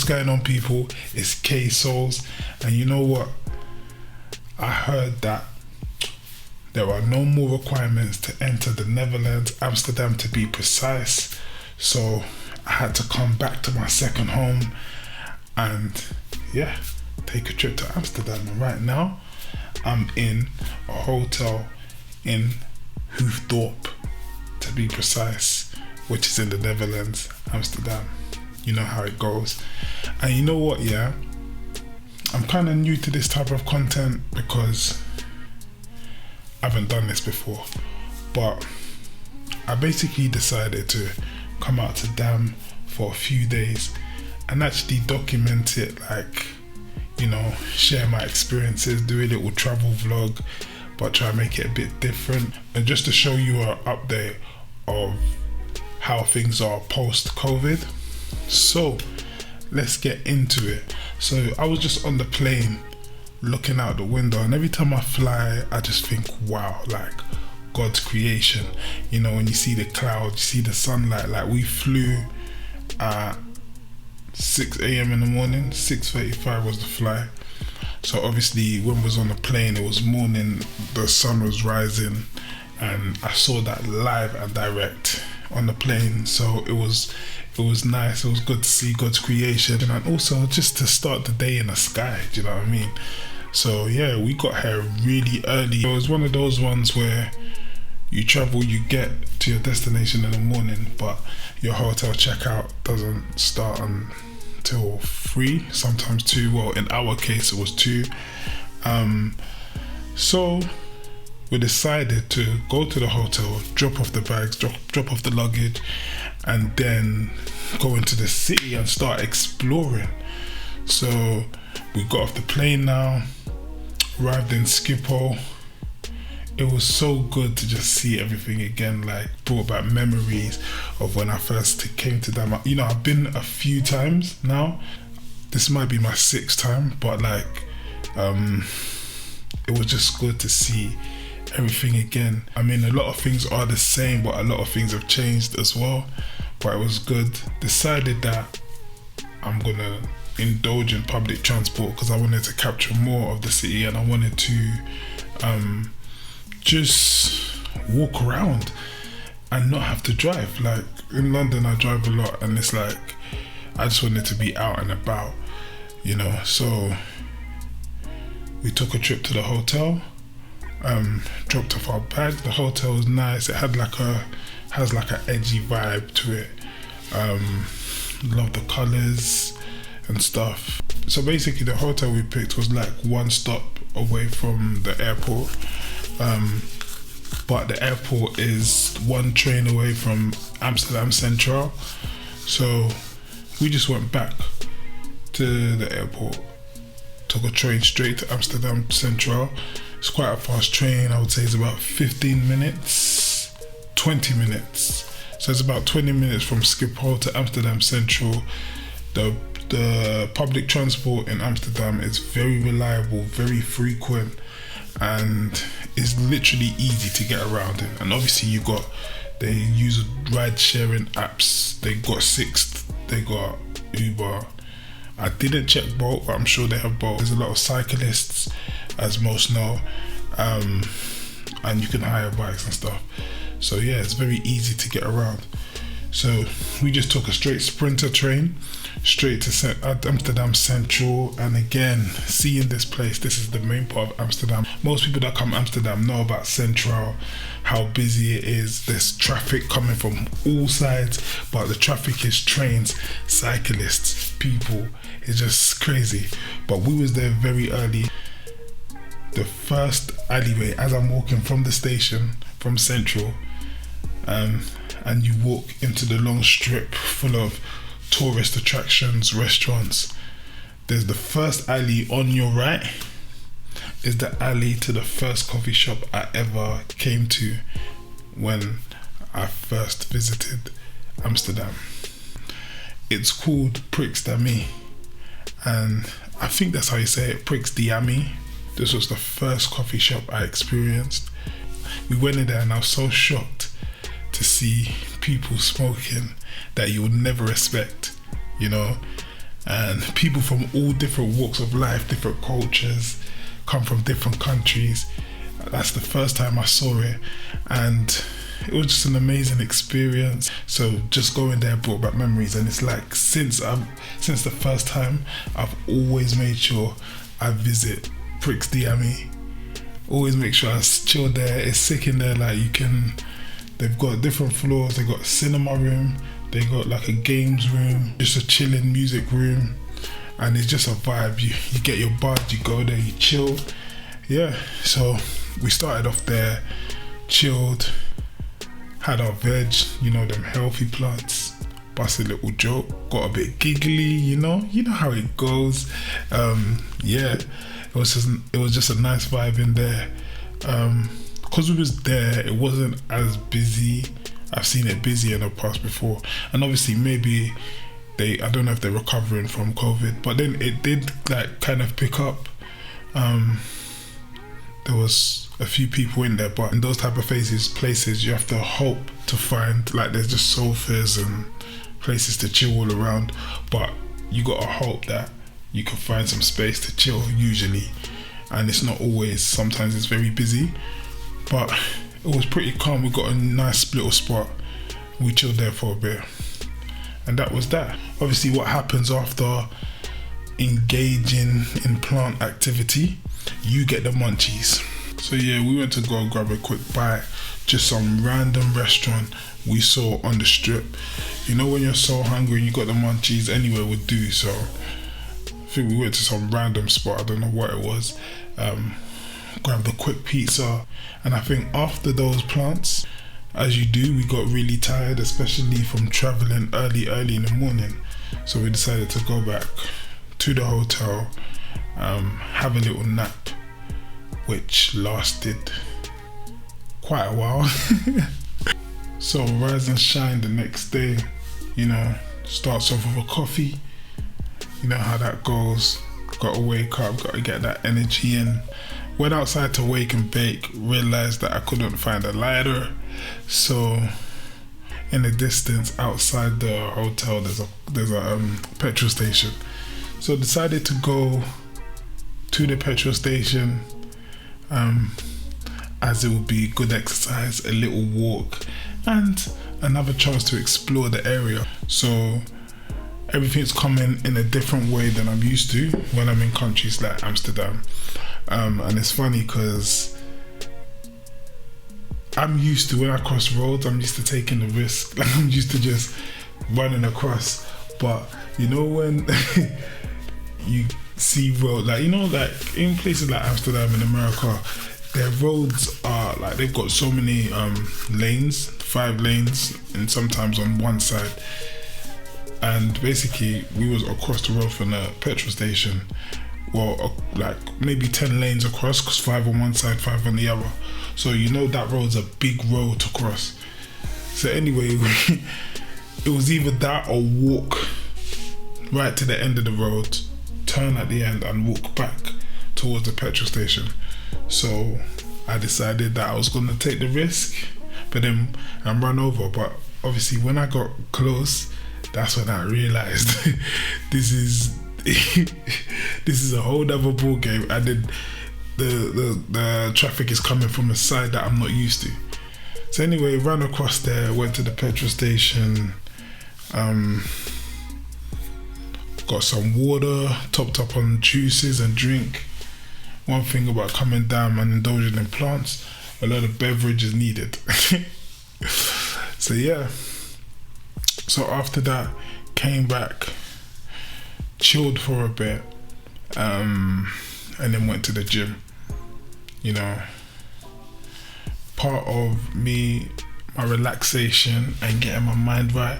going on, people? It's K Souls, and you know what? I heard that there are no more requirements to enter the Netherlands, Amsterdam to be precise. So I had to come back to my second home and take a trip to Amsterdam. And right now I'm in a hotel in Hoofddorp, to be precise, which is in the Netherlands, Amsterdam. You know how it goes. And you know what, I'm kind of new to this type of content because I haven't done this before, but I basically decided to come out to Dam for a few days and actually document it, share my experiences, do a little travel vlog, but try and make it a bit different, and just to show you an update of how things are post-COVID. So let's get into it. So I was just on the plane looking out the window, and every time I fly I just think, wow, like God's creation. When you see the clouds, you see the sunlight. Like, we flew at 6 a.m. in the morning, 6:35 was the flight. So obviously when we was on the plane, it was morning, the sun was rising, and I saw that live and direct on the plane. So it was nice. It was good to see God's creation, and also just to start the day in the sky. Do you know what I mean? So we got here really early. It was one of those ones where you travel, you get to your destination in the morning, but your hotel checkout doesn't start until 3, sometimes 2. Well, in our case it was 2. So we decided to go to the hotel, drop off the bags, drop off the luggage, and then go into the city and start exploring. So we got off the plane now, arrived in Schiphol. It was so good to just see everything again, brought back memories of when I first came to Dam. I've been a few times now. This might be my 6th time, but it was just good to see everything again. I mean, a lot of things are the same, but a lot of things have changed as well. But it was good. Decided that I'm gonna indulge in public transport because I wanted to capture more of the city, and I wanted to just walk around and not have to drive. Like, in London I drive a lot, and it's I just wanted to be out and about, so we took a trip to the hotel, dropped off our bags. The hotel was nice. It had has an edgy vibe to it. Love the colours and stuff. So basically the hotel we picked was one stop away from the airport, but the airport is 1 train away from Amsterdam Central. So we just went back to the airport, took a train straight to Amsterdam Central. It's quite a fast train. I would say it's about 15 minutes, 20 minutes. So it's about 20 minutes from Schiphol to Amsterdam Central. The public transport in Amsterdam is very reliable, very frequent, and it's literally easy to get around in. And obviously they use ride sharing apps. They got Sixt, they got Uber. I didn't check Bolt, but I'm sure they have Bolt. There's a lot of cyclists, as most know, and you can hire bikes and stuff. So it's very easy to get around. So we just took a straight Sprinter train straight to Amsterdam Central, and again, seeing this place, this is the main part of Amsterdam. Most people that come to Amsterdam know about Central, how busy it is. There's traffic coming from all sides, but the traffic is trains, cyclists, people. It's just crazy. But we was there very early. The first alleyway, as I'm walking from the station, from Central, and you walk into the long strip full of tourist attractions, restaurants. There's the first alley on your right is the alley to the first coffee shop I ever came to when I first visited Amsterdam. It's called Prix d'Ami, and I think that's how you say it, Prix d'Ami. This was the first coffee shop I experienced. We went in there and I was so shocked to see people smoking that you would never expect, and people from all different walks of life, different cultures, come from different countries. That's the first time I saw it, and it was just an amazing experience. So just going there brought back memories, and it's like since the first time, I've always made sure I visit Prix d'Ami. Always make sure I chill there. It's sick in there. Like they've got different floors. They got a cinema room. They got like a games room, just a chilling music room, and it's just a vibe. You get your bud, you go there, you chill. Yeah. So we started off there, chilled, had our veg, them healthy plants. Bust a little joke, got a bit giggly, you know how it goes. Yeah. It was just a nice vibe in there. Because we was there, it wasn't as busy. I've seen it busy in the past before, and obviously maybe I don't know if they're recovering from COVID, but then it did like kind of pick up. There was a few people in there, but in those type of places you have to hope to find, like, there's just sofas and places to chill all around, but you gotta hope that you can find some space to chill usually, and it's not always. Sometimes it's very busy, but it was pretty calm. We got a nice little spot, we chilled there for a bit, and that was that. Obviously what happens after engaging in plant activity, you get the munchies. So yeah, we went to go grab a quick bite, just some random restaurant we saw on the strip. When you're so hungry and you got the munchies, anywhere would do. So I think we went to some random spot, I don't know what it was, grabbed a quick pizza, and I think after those plants, as you do, we got really tired, especially from traveling early in the morning. So we decided to go back to the hotel, have a little nap, which lasted quite a while. So rise and shine the next day, starts off with a coffee. You know how that goes. Got to wake up, got to get that energy in. Went outside to wake and bake, realized that I couldn't find a lighter. So in the distance outside the hotel, there's a petrol station. So decided to go to the petrol station, as it would be good exercise, a little walk, and another chance to explore the area. So everything's coming in a different way than I'm used to when I'm in countries like Amsterdam. And it's funny because I'm used to, when I cross roads, I'm used to taking the risk. Like, I'm used to just running across. But when you see road, like in places like Amsterdam in America, their roads are like, they've got so many lanes, 5 lanes, and sometimes on one side. And basically we was across the road from the petrol station, like maybe 10 lanes across, because 5 on one side, 5 on the other. So that road's a big road to cross. So anyway, it was either that or walk right to the end of the road, turn at the end and walk back towards the petrol station. So I decided that I was going to take the risk, but then and run over. But obviously when I got close, that's when I realized this is a whole other ball game, and then the traffic is coming from a side that I'm not used to. So anyway, ran across there, went to the petrol station, got some water, topped up on juices and drink. One thing about coming down and indulging in plants, a lot of beverage is needed. So yeah. So after that, came back, chilled for a bit, and then went to the gym. Part of my relaxation and getting my mind right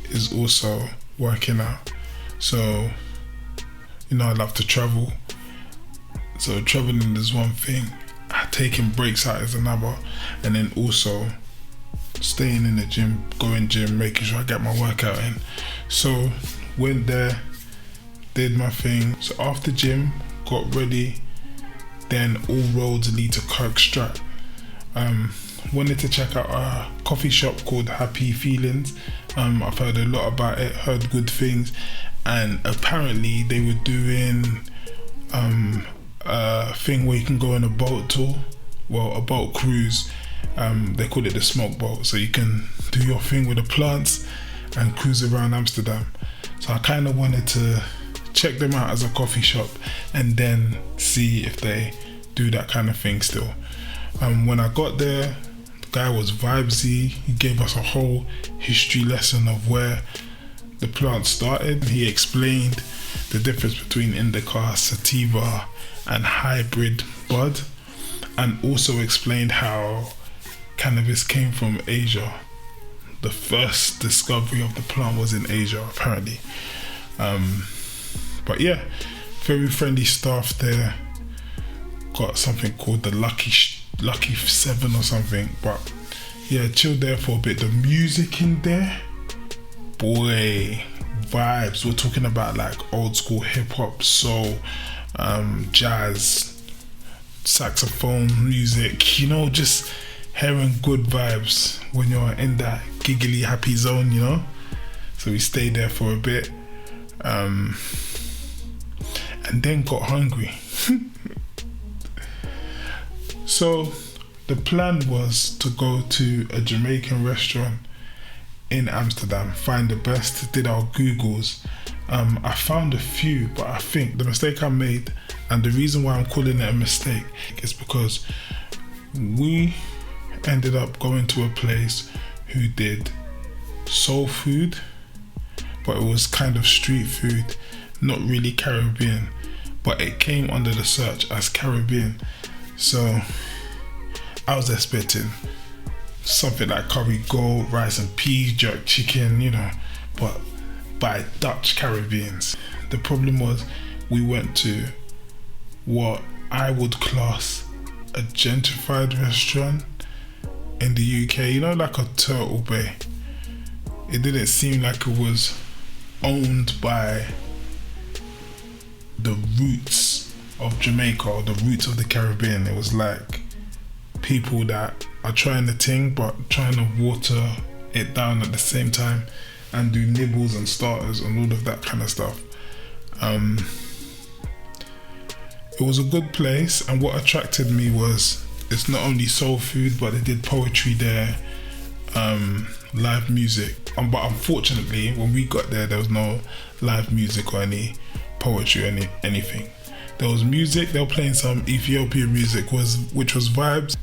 is also working out. So, I love to travel. So traveling is one thing, taking breaks out is another, and then also staying in the gym, going gym, making sure I get my workout in. So went there, did my thing. So after gym, got ready, then all roads lead to Kirkstrat. Wanted to check out a coffee shop called Happy Feelings. I've heard a lot about it, heard good things, and apparently they were doing a thing where you can go on a boat tour, well, a boat cruise. They call it the smoke boat, so you can do your thing with the plants and cruise around Amsterdam. So I kind of wanted to check them out as a coffee shop and then see if they do that kind of thing still. When I got there, the guy was vibesy. He gave us a whole history lesson of where the plant started. He explained the difference between indica, sativa and hybrid bud, and also explained how cannabis came from Asia. The first discovery of the plant was in Asia, apparently. But yeah, very friendly staff there. Got something called the Lucky 7 or something. But yeah, chilled there for a bit. The music in there, boy, vibes. We're talking about like old school hip hop, soul, jazz, saxophone music, you know, just hearing good vibes when you're in that giggly happy zone, you know. So we stayed there for a bit, and then got hungry. So the plan was to go to a Jamaican restaurant in Amsterdam, find the best, did our Googles. I found a few, but I think the mistake I made, and the reason why I'm calling it a mistake, is because we ended up going to a place who did soul food, but it was kind of street food, not really Caribbean, but it came under the search as Caribbean. So I was expecting something like curry goat, rice and peas, jerk chicken, you know, but by Dutch Caribbeans. The problem was we went to what I would class a gentrified restaurant in the UK, you know, like a Turtle Bay. It didn't seem like it was owned by the roots of Jamaica or the roots of the Caribbean. It was like people that are trying the thing but trying to water it down at the same time and do nibbles and starters and all of that kind of stuff. It was a good place, and what attracted me was it's not only soul food, but they did poetry there, live music. But unfortunately, when we got there was no live music or any poetry or anything. There was music, they were playing some Ethiopian music, which was vibes.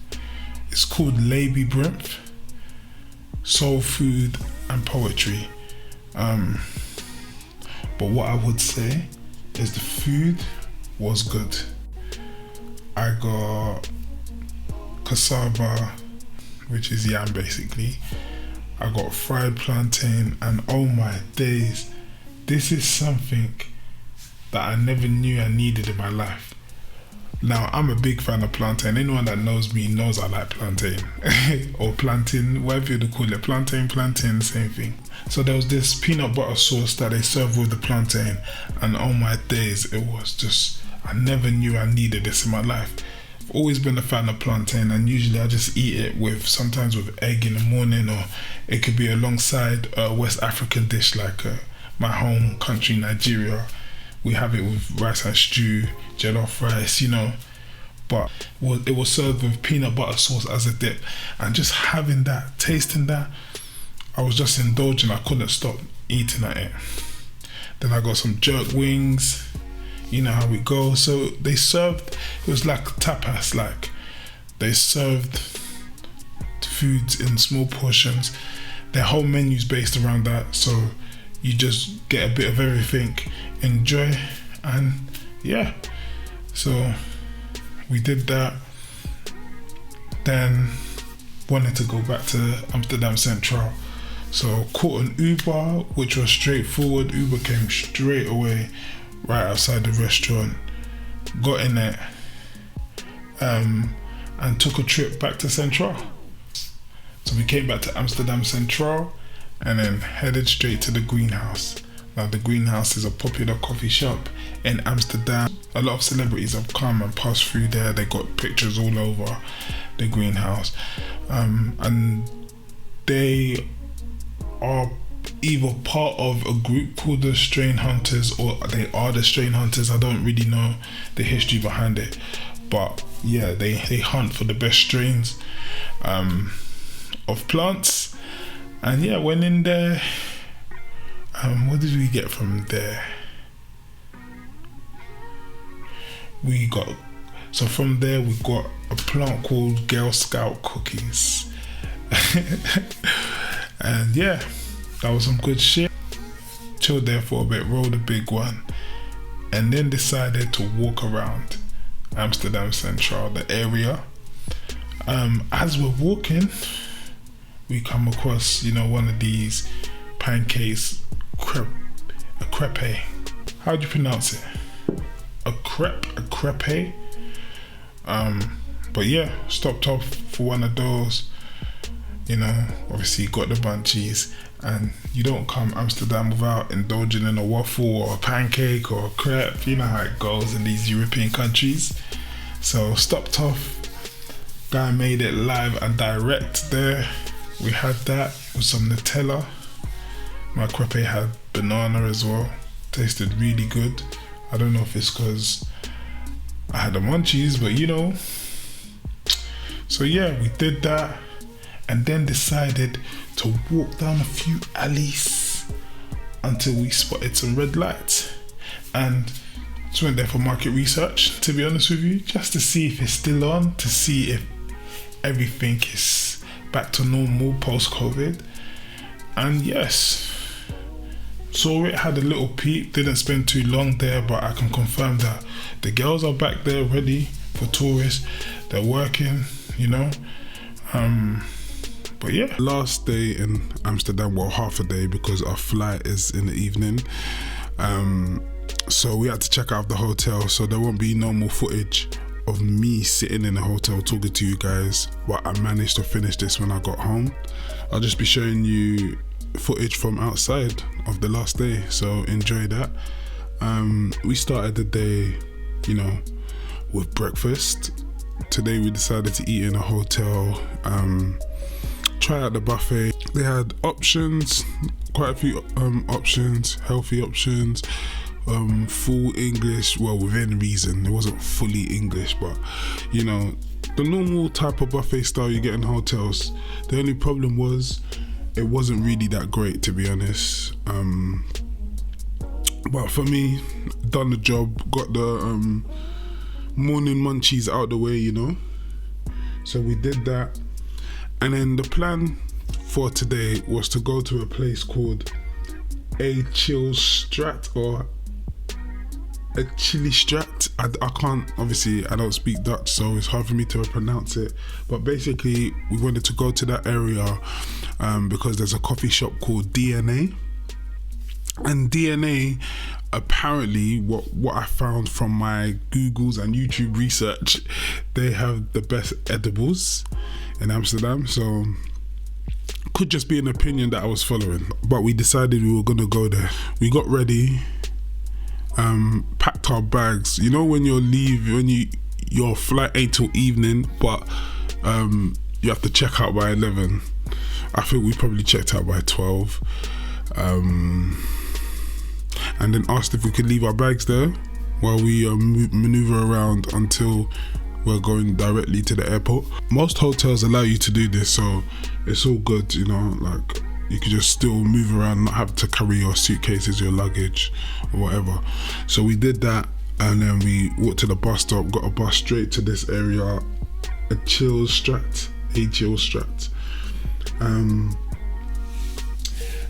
It's called Laby Brimp, soul food and poetry. But what I would say is the food was good. I got cassava, which is yam basically. I got fried plantain, and oh my days, this is something that I never knew I needed in my life. Now, I'm a big fan of plantain. Anyone that knows me knows I like plantain. Or plantain, whatever you call it. Plantain, same thing. So there was this peanut butter sauce that they served with the plantain, and oh my days, it was just, I never knew I needed this in my life. I've always been a fan of plantain, and usually I just eat it sometimes with egg in the morning, or it could be alongside a West African dish like my home country, Nigeria. We have it with rice and stew, jollof rice, you know. But it was served with peanut butter sauce as a dip, and just having that, tasting that, I was just indulging. I couldn't stop eating at it. Then I got some jerk wings. You know how it goes. So they served, it was like tapas, like they served foods in small portions. Their whole menu's based around that, so you just get a bit of everything, enjoy, and yeah. So we did that. Then wanted to go back to Amsterdam Central. So caught an Uber, which was straightforward. Uber came straight away right outside the restaurant. Got in it, and took a trip back to Central. So we came back to Amsterdam Central and then headed straight to the Greenhouse. Now the Greenhouse is a popular coffee shop in Amsterdam. A lot of celebrities have come and passed through there. They got pictures all over the Greenhouse, and they are either part of a group called the Strain Hunters, or they are the Strain Hunters. I don't really know the history behind it, but yeah, they hunt for the best strains of plants. And yeah, went in there. What did we get from there? From there we got a plant called Girl Scout cookies. And yeah, that was some good shit. Chilled there for a bit, rolled a big one, and then decided to walk around Amsterdam Central, the area. As we're walking, we come across, one of these pancakes, a crepe. How do you pronounce it? A crepe. But yeah, stopped off for one of those. Obviously got the bunchies, and you don't come Amsterdam without indulging in a waffle or a pancake or a crepe. You know how it goes in these European countries. So stopped off, guy made it live and direct there. We had that with some Nutella. My crepe had banana as well. Tasted really good. I don't know if it's because I had the munchies, but So yeah, we did that, and then decided to walk down a few alleys until we spotted some red lights, and just went there for market research, to be honest with you, just to see if it's still on, to see if everything is back to normal post-COVID. And yes, saw it, had a little peep, didn't spend too long there, but I can confirm that the girls are back there ready for tourists. They're working, but yeah, last day in Amsterdam, well, half a day, because our flight is in the evening. So we had to check out the hotel, so there won't be no more footage of me sitting in the hotel talking to you guys, but I managed to finish this when I got home. I'll just be showing you footage from outside of the last day, so enjoy that. We started the day, with breakfast. Today we decided to eat in a hotel, try out the buffet. They had options, quite a few options, healthy options, full English, well, within reason. It wasn't fully English, but the normal type of buffet style you get in hotels. The only problem was it wasn't really that great, to be honest. But for me, done the job, got the morning munchies out the way, So we did that. And then the plan for today was to go to a place called a Chill Strat, or a Chili Strat. I can't, obviously I don't speak Dutch, so it's hard for me to pronounce it, but basically we wanted to go to that area because there's a coffee shop called DNA, and DNA, apparently what I found from my Googles and YouTube research, they have the best edibles in Amsterdam. So could just be an opinion that I was following, but we decided we were gonna go there. We got ready, packed our bags. When your flight ain't till evening, but you have to check out by 11. I think we probably checked out by 12, and then asked if we could leave our bags there while we maneuver around until we're going directly to the airport. Most hotels allow you to do this, so it's all good, like you can just still move around, not have to carry your suitcases, your luggage or whatever. So we did that, and then we walked to the bus stop, got a bus straight to this area, a Chill Strat.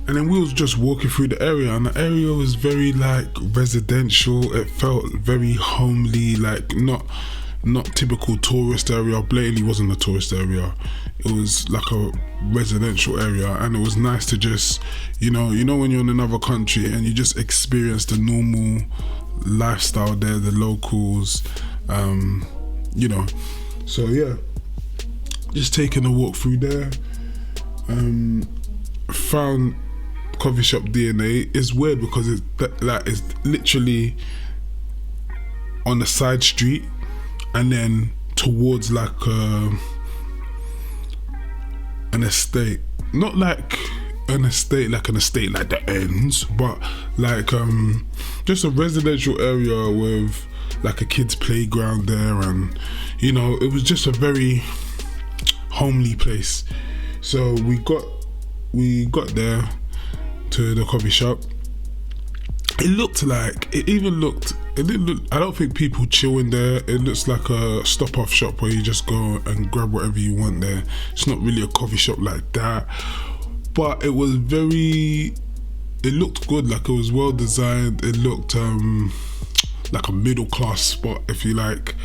And then we was just walking through the area, and the area was very residential. It felt very homely, not typical tourist area. Blatantly wasn't a tourist area. It was like a residential area, and it was nice to just, when you're in another country and you just experience the normal lifestyle there, the locals, So yeah, just taking a walk through there. Found coffee shop DNA. It's weird because it's literally on the side street, and then towards an estate. Not an estate like the ends, but like just a residential area with like a kid's playground there, and you know, it was just a very homely place. So we got there to the coffee shop. It didn't look, I don't think people chill in there. It looks like a stop-off shop where you just go and grab whatever you want there. It's not really a coffee shop like that, but it looked good, like it was well designed. It looked like a middle class spot, if you like.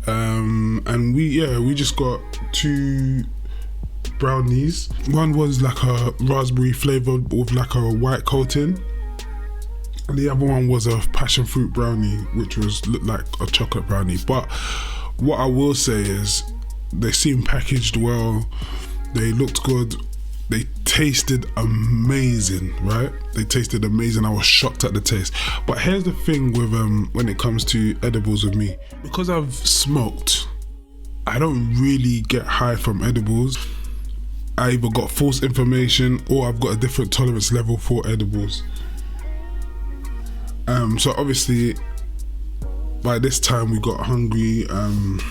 And we just got 2 brownies. One was like a raspberry flavor with like a white coating, and the other one was a passion fruit brownie, which looked like a chocolate brownie. But what I will say is they seemed packaged well, they looked good, they tasted amazing, right? They tasted amazing. I was shocked at the taste. But here's the thing with when it comes to edibles with me, because I've smoked, I don't really get high from edibles. I either got false information or I've got a different tolerance level for edibles. So obviously by this time we got hungry, and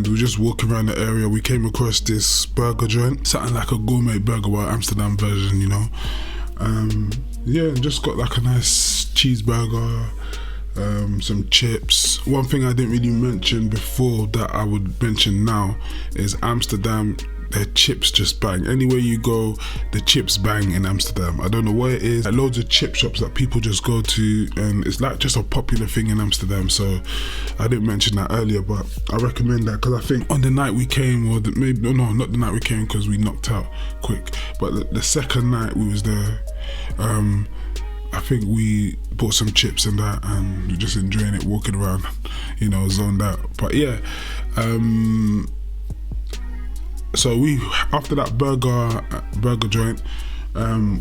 we were just walking around the area. We came across this burger joint, something like a gourmet burger, well, Amsterdam version, you know. Just got like a nice cheeseburger, some chips. One thing I didn't really mention before that I would mention now is Amsterdam. Their chips just bang. Anywhere you go, the chips bang in Amsterdam. I don't know what it is. Like, loads of chip shops that people just go to, and it's like just a popular thing in Amsterdam. So I didn't mention that earlier, but I recommend that, because I think on the night we came, or not the night we came because we knocked out quick, but the second night we was there, I think we bought some chips and that, and we're just enjoying it, walking around, you know, zoned out. But yeah, so we, after that burger joint,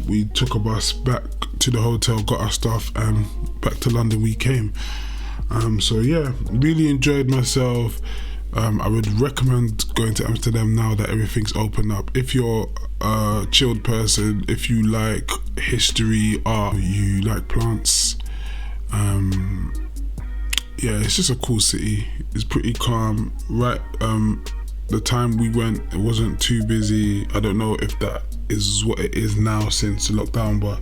we took a bus back to the hotel, got our stuff, and back to London we came. So yeah, really enjoyed myself. I would recommend going to Amsterdam now that everything's opened up. If you're a chilled person, if you like history, art, you like plants, it's just a cool city. It's pretty calm, right? The time we went, it wasn't too busy. I don't know if that is what it is now since lockdown, but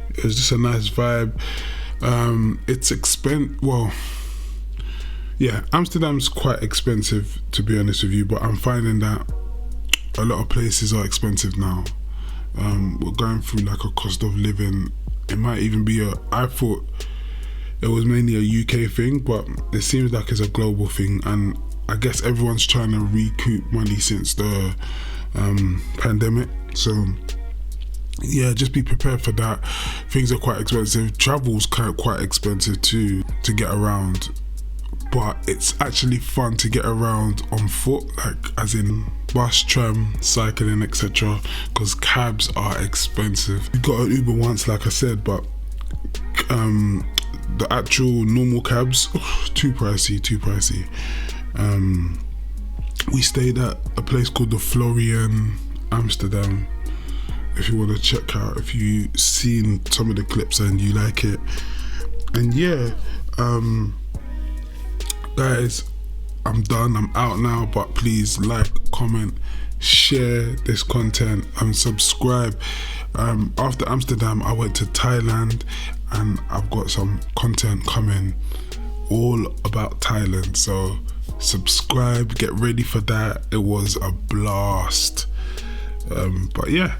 it was just a nice vibe. It's Amsterdam's quite expensive, to be honest with you, but I'm finding that a lot of places are expensive now. We're going through like a cost of living. It might even be I thought it was mainly a UK thing, but it seems like it's a global thing, and I guess everyone's trying to recoup money since the pandemic. So yeah, just be prepared for that. Things are quite expensive. Travel's quite expensive too to get around, but it's actually fun to get around on foot, like as in bus, tram, cycling, etc. Because cabs are expensive. We got an Uber once, like I said, but the actual normal cabs, too pricey. We stayed at a place called the Florian, Amsterdam. If you want to check out, if you've seen some of the clips and you like it. And yeah, guys, I'm done, I'm out now, but please like, comment, share this content, and subscribe. After Amsterdam, I went to Thailand, and I've got some content coming all about Thailand, so subscribe, get ready for that. It was a blast. But yeah,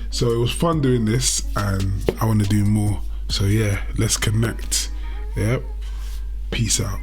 so it was fun doing this, and I want to do more. So yeah, let's connect. Yep, peace out.